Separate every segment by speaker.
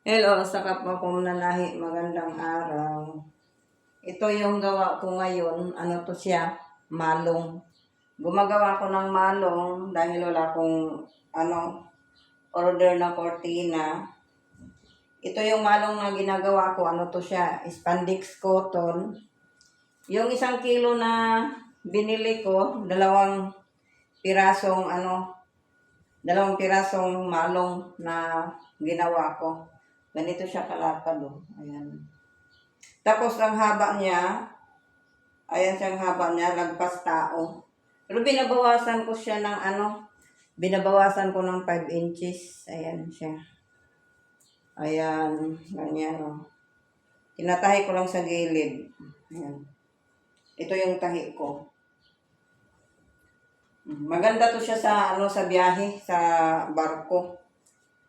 Speaker 1: Hello, sa kapwa kong nanlahi, magandang araw. Ito yung gawa ko ngayon. Ano to siya? Malong. Gumagawa ko ng malong dahil wala akong order na cortina. Ito yung malong na ginagawa ko. Ano to siya? Spandex cotton. Yung 1 kilo na binili ko, dalawang pirasong malong na ginawa ko. Ganito siya kalapad, oh. Ayan. Tapos ang haba niya, ayan siyang haba niya, lagpas tao. Pero binabawasan ko siya ng binabawasan ko ng 5 inches. Ayan siya. Ayan, ganyan, oh. Tinatahi ko lang sa gilid. Ayan. Ito yung tahi ko. Maganda to siya sa biyahe, sa barko.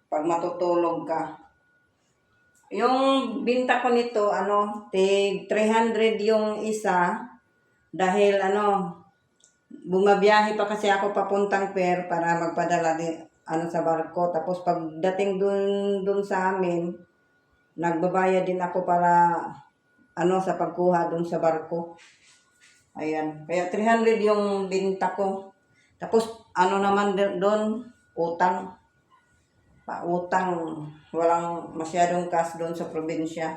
Speaker 1: Pag matutulog ka. Yung binta ko nito, tig 300 yung isa. Dahil bumabiyahe pa kasi ako papuntang pier para magpadala din sa barko. Tapos pagdating dun sa amin, nagbabayad din ako para sa pagkuha dun sa barko. Ayan. Kaya 300 yung binta ko. Tapos naman doon, utang. Pautang, walang masyadong cash doon sa probinsya.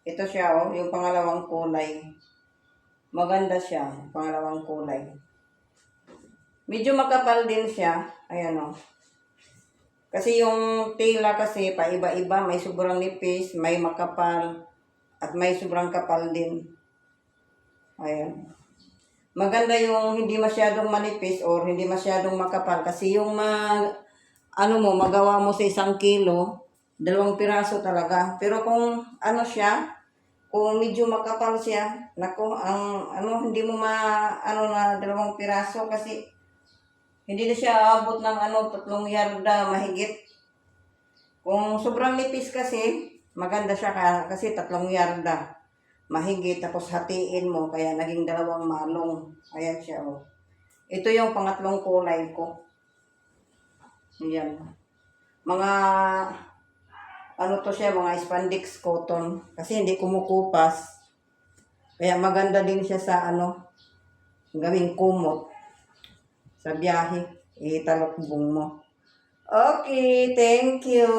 Speaker 1: Ito siya, oh, yung pangalawang kulay. Maganda siya, pangalawang kulay. Medyo makapal din siya. Ayan, oh. Kasi yung tela kasi paiba-iba, may sobrang nipis, may makapal, at may sobrang kapal din. Ayan. Maganda yung hindi masyadong manipis or hindi masyadong makapal kasi yung magawa mo sa 1 kilo, 2 piraso talaga. Pero kung kung medyo makapal siya, nako, hindi mo na 2 piraso kasi hindi na siya aabot ng 3 yarda mahigit. Kung sobrang nipis kasi, maganda siya kasi 3 yarda mahigit, tapos hatiin mo, kaya naging 2 malong. Ayan siya, oh. Ito yung pangatlong kulay ko. Ayan. Mga to siya, mga spandex cotton. Kasi hindi kumukupas. Kaya maganda din siya sa gawing kumot. Sa biyahe, italokbong mo. Okay, thank you.